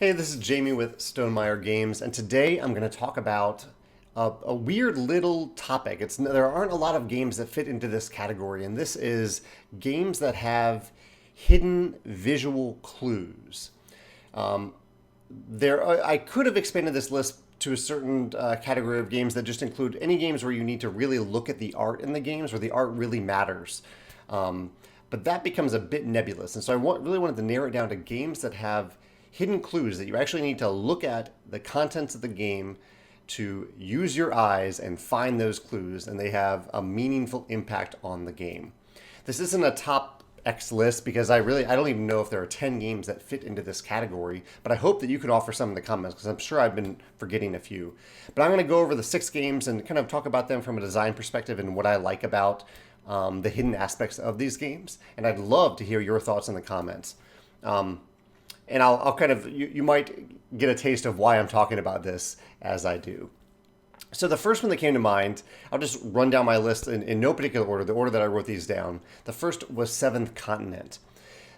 Hey, this is Jamey with Stonemeyer Games, and today I'm going to talk about a weird little topic. There aren't a lot of games that fit into this category, and this is games that have hidden visual clues. Um, I could have expanded this list to a certain category of games that just include any games where you need to really look at the art in the games, where the art really matters. Um, but that becomes a bit nebulous, and so really wanted to narrow it down to games that have hidden clues that you actually need to look at the contents of the game to use your eyes and find those clues, and they have a meaningful impact on the game. This isn't a top X list because I don't even know if there are 10 games that fit into this category, but I hope that you could offer some in the comments because I'm sure I've been forgetting a few. But I'm going to go over the 6 games and kind of talk about them from a design perspective and what I like about the hidden aspects of these games. And I'd love to hear your thoughts in the comments. And I'll kind of, you might get a taste of why I'm talking about this as I do. So the first one that came to mind, I'll just run down my list in no particular order, the order that I wrote these down. The first was Seventh Continent.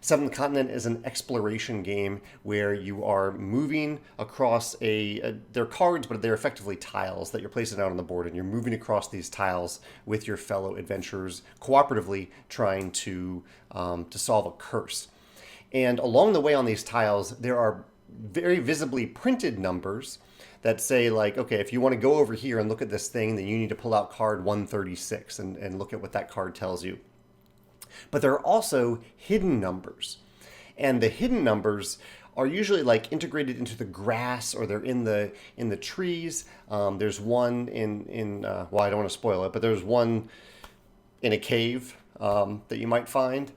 Seventh Continent is an exploration game where you are moving across they're cards, but they're effectively tiles that you're placing out on the board, and you're moving across these tiles with your fellow adventurers, cooperatively trying to solve a curse. And along the way on these tiles, there are very visibly printed numbers that say, like, okay, if you want to go over here and look at this thing, then you need to pull out card 136 and look at what that card tells you. But there are also hidden numbers. And the hidden numbers are usually like integrated into the grass, or they're in the trees. There's one well, I don't want to spoil it, but there's one in a cave that you might find.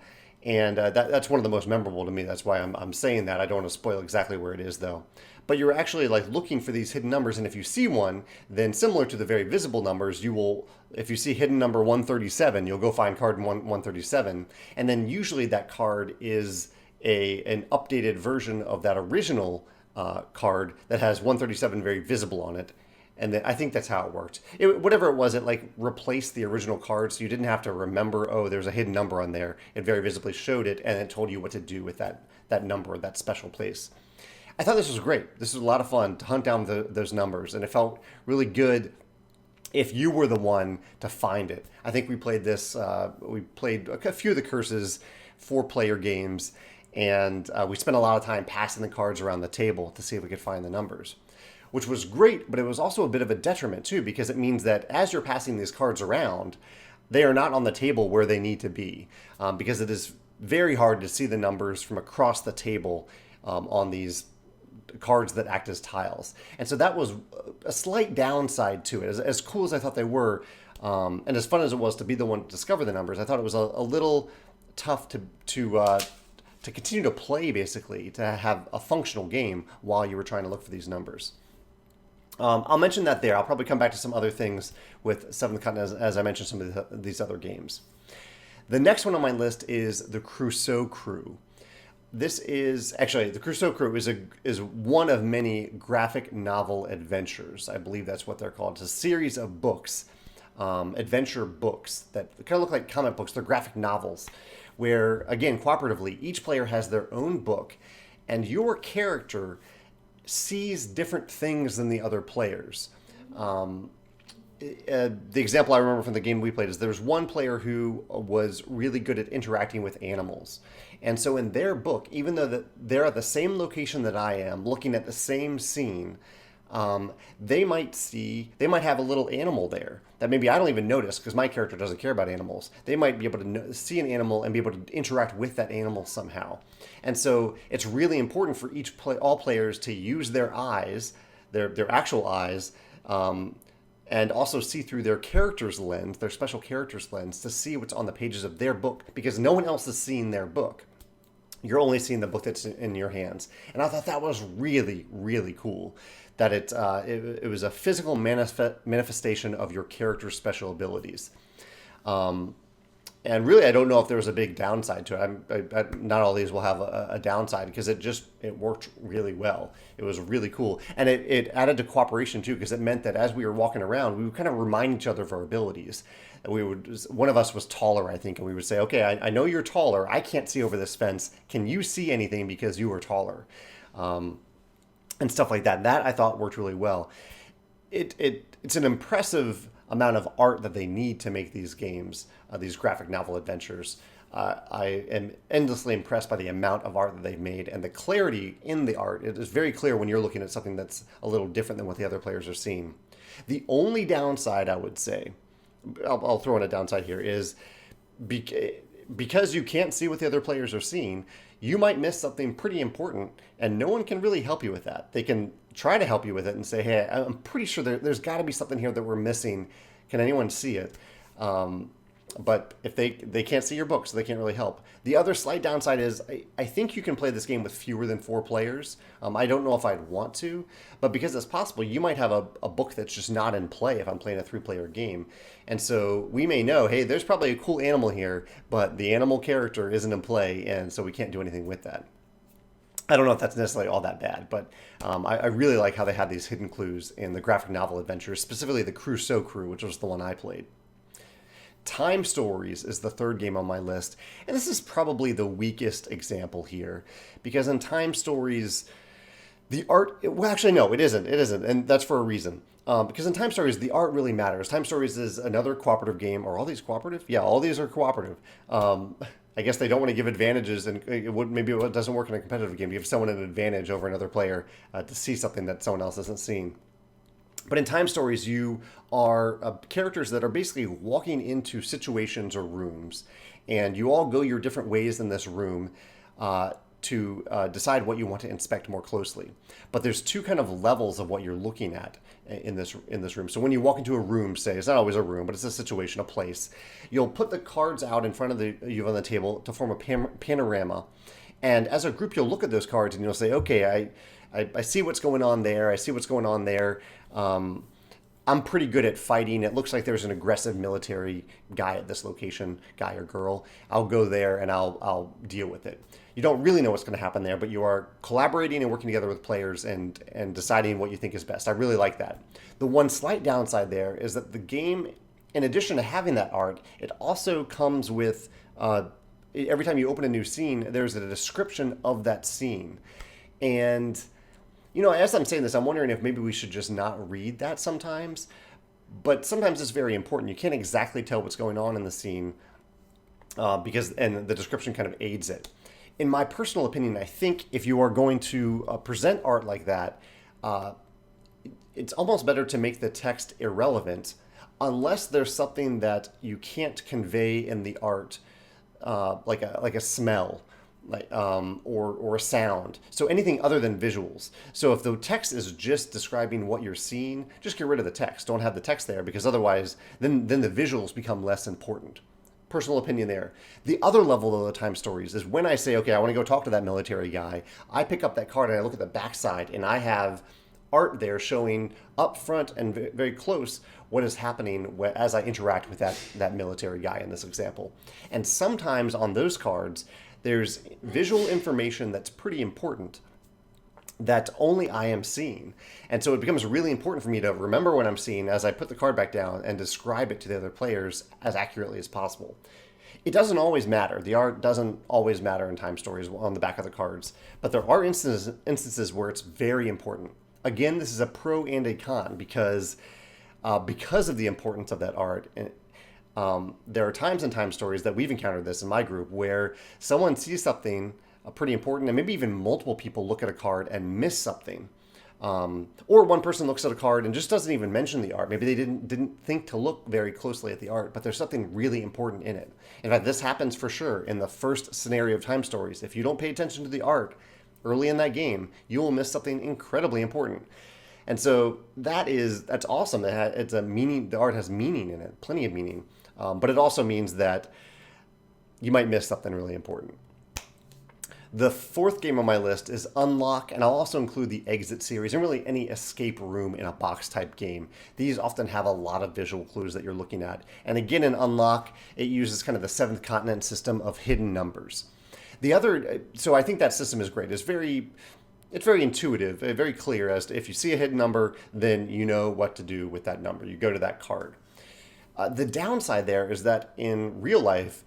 And that's one of the most memorable to me. That's why I'm saying that. I don't want to spoil exactly where it is, though. But you're actually like looking for these hidden numbers, and if you see one, then similar to the very visible numbers, if you see hidden number 137, you'll go find card 137, and then usually that card is an updated version of that original card that has 137 very visible on it. And then I think that's how it worked. Whatever it was, it like replaced the original card, so you didn't have to remember, oh, there's a hidden number on there. It very visibly showed it, and it told you what to do with that number, that special place. I thought this was great. This was a lot of fun to hunt down those numbers, and it felt really good if you were the one to find it. I think we played this. We played a few of the curses, 4-player games, and we spent a lot of time passing the cards around the table to see if we could find the numbers, which was great, but it was also a bit of a detriment too, because it means that as you're passing these cards around, they are not on the table where they need to be, because it is very hard to see the numbers from across the table on these cards that act as tiles. And so that was a slight downside to it. As cool as I thought they were, and as fun as it was to be the one to discover the numbers, I thought it was a little tough to continue to play, basically, to have a functional game while you were trying to look for these numbers. I'll mention that there. I'll probably come back to some other things with Seventh Continent as I mentioned some of these other games. The next one on my list is the Crusoe Crew. This is actually, the Crusoe Crew is one of many graphic novel adventures. I believe that's what they're called. It's a series of books, adventure books that kind of look like comic books. They're graphic novels where, again, cooperatively, each player has their own book, and your character sees different things than the other players. The example I remember from the game we played is there was one player who was really good at interacting with animals. And so in their book, even though they're at the same location that I am, looking at the same scene, they might have a little animal there that maybe I don't even notice because my character doesn't care about animals. They might be able to see an animal and be able to interact with that animal somehow. And so it's really important for all players to use their eyes, their actual eyes, and also see through their character's lens, their special character's lens, to see what's on the pages of their book, because no one else is seeing their book. You're only seeing the book that's in your hands. And I thought that was really, really cool, that it was a physical manifestation of your character's special abilities. And really, I don't know if there was a big downside to it. Not all these will have a downside because it worked really well. It was really cool. And it added to cooperation too, because it meant that as we were walking around, we would kind of remind each other of our abilities. One of us was taller, I think, and we would say, okay, I know you're taller. I can't see over this fence. Can you see anything because you are taller? and stuff like that. That I thought worked really well. It's an impressive amount of art that they need to make these games, these graphic novel adventures. I am endlessly impressed by the amount of art that they've made and the clarity in the art. It is very clear when you're looking at something that's a little different than what the other players are seeing. The only downside, I would say, I'll throw in a downside here, is because you can't see what the other players are seeing, you might miss something pretty important, and no one can really help you with that. They can try to help you with it and say, hey, I'm pretty sure there's got to be something here that we're missing. Can anyone see it? But if they can't see your book, so they can't really help. The other slight downside is I think you can play this game with fewer than 4 players. I don't know if I'd want to, but because it's possible, you might have a book that's just not in play if I'm playing a 3-player game. And so we may know, hey, there's probably a cool animal here, but the animal character isn't in play, and so we can't do anything with that. I don't know if that's necessarily all that bad, but I really like how they had these hidden clues in the graphic novel adventures, specifically the Crusoe Crew, which was the one I played. Time Stories is the third game on my list, and this is probably the weakest example here, because in Time Stories, the art, well, actually, no, it isn't, and that's for a reason. Because in Time Stories, the art really matters. Time Stories is another cooperative game. Are all these cooperative? Yeah, all these are cooperative. I guess they don't want to give advantages, and maybe it doesn't work in a competitive game. You give someone an advantage over another player to see something that someone else isn't seeing. But in Time Stories, you are characters that are basically walking into situations or rooms, and you all go your different ways in this room to decide what you want to inspect more closely. But there's 2 kind of levels of what you're looking at in this room. So when you walk into a room, say it's not always a room, but it's a situation, a place, you'll put the cards out in front of you on the table to form a panorama. And as a group, you'll look at those cards and you'll say, okay, I see what's going on there. I see what's going on there. I'm pretty good at fighting. It looks like there's an aggressive military guy at this location, guy or girl. I'll go there and I'll deal with it. You don't really know what's going to happen there, but you are collaborating and working together with players and deciding what you think is best. I really like that. The one slight downside there is that the game, in addition to having that art, it also comes with every time you open a new scene, there's a description of that scene. And as I'm saying this, I'm wondering if maybe we should just not read that sometimes. But sometimes it's very important. You can't exactly tell what's going on in the scene and the description kind of aids it. In my personal opinion, I think if you are going to present art like that, it's almost better to make the text irrelevant unless there's something that you can't convey in the art, like a smell, or a sound. So anything other than visuals. So if the text is just describing what you're seeing, just get rid of the text. Don't have the text there, because otherwise then the visuals become less important. Personal opinion there. The other level of the Time Stories is when I say, okay, I want to go talk to that military guy, I pick up that card and I look at the backside and I have art there showing up front and very close what is happening as I interact with that military guy in this example. And sometimes on those cards, there's visual information that's pretty important that only I am seeing. And so it becomes really important for me to remember what I'm seeing as I put the card back down and describe it to the other players as accurately as possible. It doesn't always matter. The art doesn't always matter in Time Stories on the back of the cards, but there are instances where it's very important. Again, this is a pro and a con because of the importance of that art. There are times in Time Stories that we've encountered this in my group where someone sees something pretty important, and maybe even multiple people look at a card and miss something. Or one person looks at a card and just doesn't even mention the art. Maybe they didn't think to look very closely at the art, but there's something really important in it. In fact, this happens for sure in the first scenario of Time Stories. If you don't pay attention to the art early in that game, you will miss something incredibly important. And so that's awesome. It's a meaning. The art has meaning in it, plenty of meaning. But it also means that you might miss something really important. The fourth game on my list is Unlock, and I'll also include the Exit series and really any escape room in a box type game. These often have a lot of visual clues that you're looking at. And again, in Unlock, it uses kind of the seventh continent system of hidden numbers. So I think that system is great. It's very intuitive, very clear as to if you see a hidden number, then you know what to do with that number. You go to that card. The downside there is that in real life,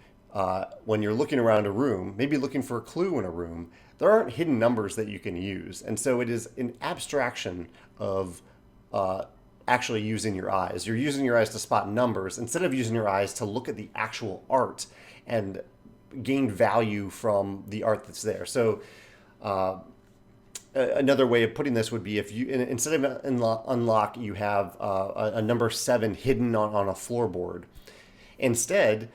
when you're looking around a room, maybe looking for a clue in a room, there aren't hidden numbers that you can use. And so it is an abstraction of actually using your eyes. You're using your eyes to spot numbers instead of using your eyes to look at the actual art and gain value from the art that's there. So another way of putting this would be if you, instead of unlock, you have a number 7 hidden on a floorboard. Instead,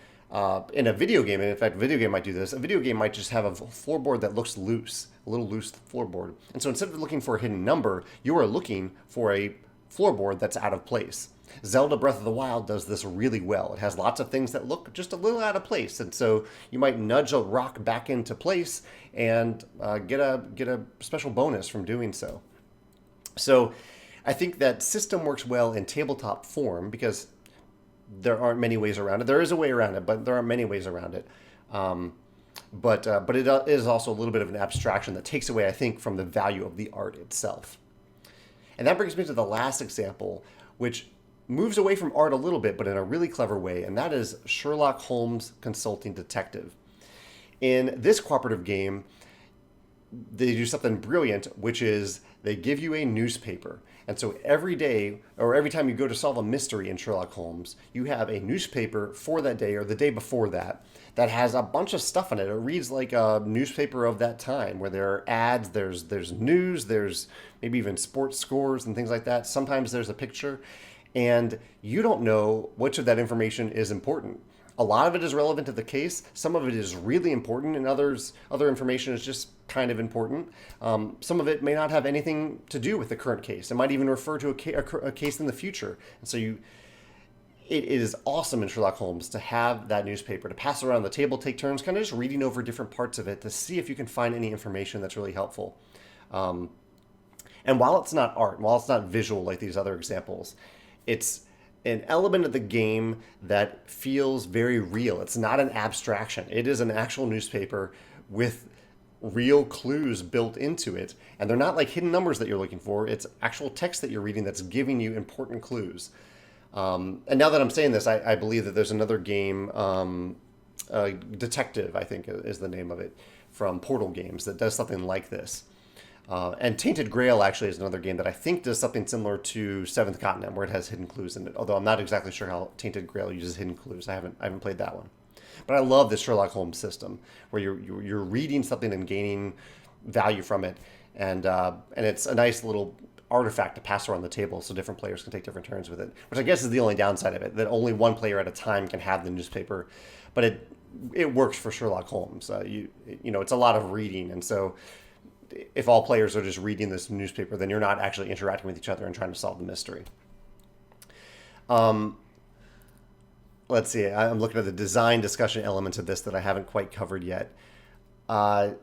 in a video game, and in fact, a video game might do this, a video game might just have a floorboard that looks loose, a little loose floorboard. And so instead of looking for a hidden number, you are looking for a floorboard that's out of place. Zelda Breath of the Wild does this really well. It has lots of things that look just a little out of place, and so you might nudge a rock back into place and get a special bonus from doing so. So I think that system works well in tabletop form because there aren't many ways around it. There is a way around it, but there aren't many ways around it. But it is also a little bit of an abstraction that takes away, I think, from the value of the art itself. And that brings me to the last example, which moves away from art a little bit, but in a really clever way, and that is Sherlock Holmes Consulting Detective. In this cooperative game, they do something brilliant, which is they give you a newspaper. And so every day, or every time you go to solve a mystery in Sherlock Holmes, you have a newspaper for that day or the day before that that has a bunch of stuff in it. It reads like a newspaper of that time, where there are ads, there's news, there's maybe even sports scores and things like that. Sometimes there's a picture, and you don't know which of that information is important. A lot of it is relevant to the case. Some of it is really important, and other information is just kind of important. Some of it may not have anything to do with the current case. It might even refer to a case in the future. And so it is awesome in Sherlock Holmes to have that newspaper, to pass around the table, take turns, kind of just reading over different parts of it to see if you can find any information that's really helpful. And while it's not art, while it's not visual like these other examples, it's an element of the game that feels very real. It's not an abstraction. It is an actual newspaper with real clues built into it. And they're not like hidden numbers that you're looking for. It's actual text that you're reading that's giving you important clues. And now that I'm saying this, I believe that there's another game, Detective, I think is the name of it, from Portal Games that does something like this. And Tainted Grail actually is another game that I think does something similar to Seventh Continent, where it has hidden clues in it. Although I'm not exactly sure how Tainted Grail uses hidden clues. I haven't played that one. But I love the Sherlock Holmes system, where you're reading something and gaining value from it, and it's a nice little artifact to pass around the table so different players can take different turns with it. Which I guess is the only downside of it, that only one player at a time can have the newspaper. But it works for Sherlock Holmes. You know, it's a lot of reading, and so if all players are just reading this newspaper, then you're not actually interacting with each other and trying to solve the mystery. Let's see. I'm looking at the design discussion elements of this that I haven't quite covered yet. So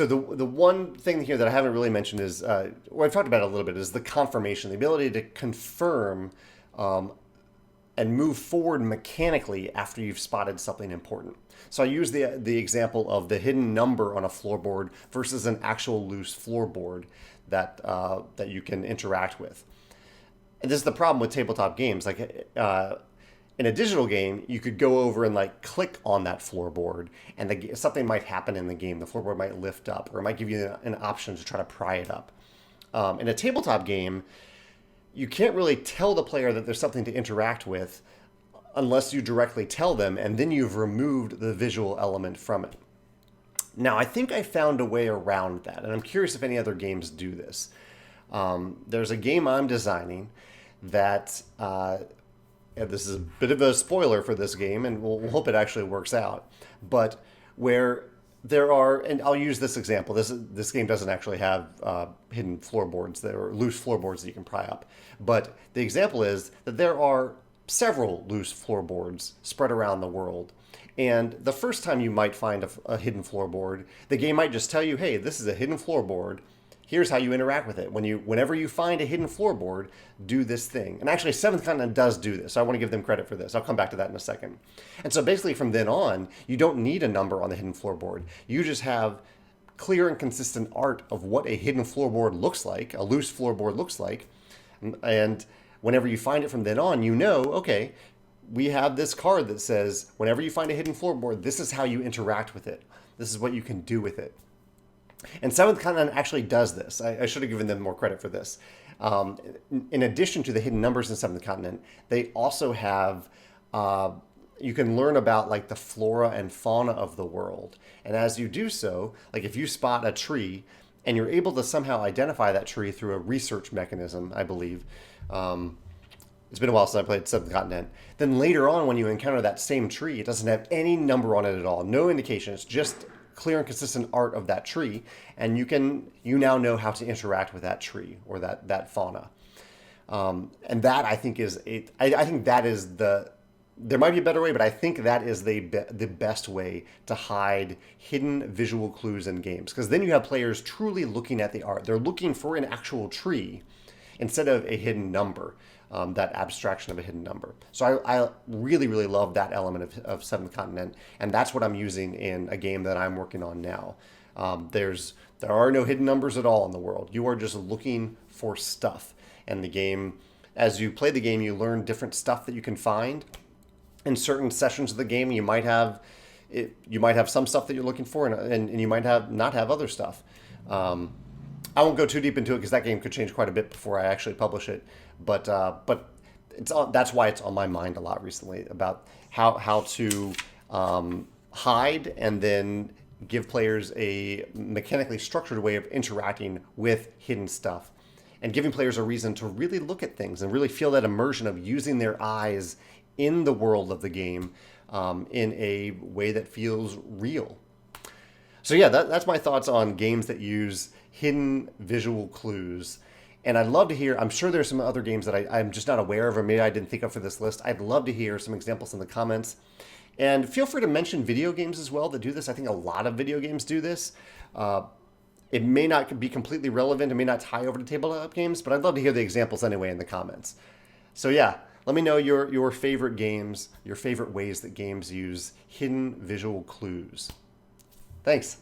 the one thing here that I haven't really mentioned is, well, I've talked about it a little bit, is the confirmation, the ability to confirm and move forward mechanically after you've spotted something important. So I use the example of the hidden number on a floorboard versus an actual loose floorboard that you can interact with. And this is the problem with tabletop games. Like in a digital game, you could go over and like click on that floorboard, and something might happen in the game. The floorboard might lift up, or it might give you an option to try to pry it up. In a tabletop game, you can't really tell the player that there's something to interact with unless you directly tell them, and then you've removed the visual element from it. Now, I think I found a way around that, and I'm curious if any other games do this. There's a game I'm designing that, and this is a bit of a spoiler for this game, and we'll hope it actually works out, but where there are, and I'll use this example. This game doesn't actually have hidden floorboards. There are loose floorboards that you can pry up. But the example is that there are several loose floorboards spread around the world. And the first time you might find a hidden floorboard, the game might just tell you, hey, this is a hidden floorboard. Here's how you interact with it. Whenever you find a hidden floorboard, do this thing. And actually, Seventh Continent does do this. So I want to give them credit for this. I'll come back to that in a second. And so basically from then on, you don't need a number on the hidden floorboard. You just have clear and consistent art of what a hidden floorboard looks like, a loose floorboard looks like. And whenever you find it from then on, you know, okay, we have this card that says, whenever you find a hidden floorboard, this is how you interact with it. This is what you can do with it. And Seventh Continent actually does this. I should have given them more credit for this. In addition to the hidden numbers in Seventh Continent, they also have, you can learn about like the flora and fauna of the world. And as you do so, like if you spot a tree and you're able to somehow identify that tree through a research mechanism, I believe. It's been a while since I played Seventh Continent. Then later on, when you encounter that same tree, it doesn't have any number on it at all. No indication. It's just clear and consistent art of that tree, and you now know how to interact with that tree or that fauna. And that I think is I think that is there might be a better way, but I think that is the best way to hide hidden visual clues in games, because then you have players truly looking at the art. They're looking for an actual tree instead of a hidden number, that abstraction of a hidden number. So I really, really love that element of Seventh Continent, and that's what I'm using in a game that I'm working on now. There are no hidden numbers at all in the world. You are just looking for stuff. And the game, as you play the game, you learn different stuff that you can find. In certain sessions of the game, you might have some stuff that you're looking for, and you might not have other stuff. I won't go too deep into it because that game could change quite a bit before I actually publish it. But that's why it's on my mind a lot recently, about how to hide and then give players a mechanically structured way of interacting with hidden stuff, and giving players a reason to really look at things and really feel that immersion of using their eyes in the world of the game, in a way that feels real. So yeah, that's my thoughts on games that use hidden visual clues. And I'd love to hear, I'm sure there's some other games that I'm just not aware of, or maybe I didn't think of for this list. I'd love to hear some examples in the comments. And feel free to mention video games as well that do this. I think a lot of video games do this. It may not be completely relevant, it may not tie over to tabletop games, but I'd love to hear the examples anyway in the comments. So yeah, let me know your favorite games, your favorite ways that games use hidden visual clues. Thanks.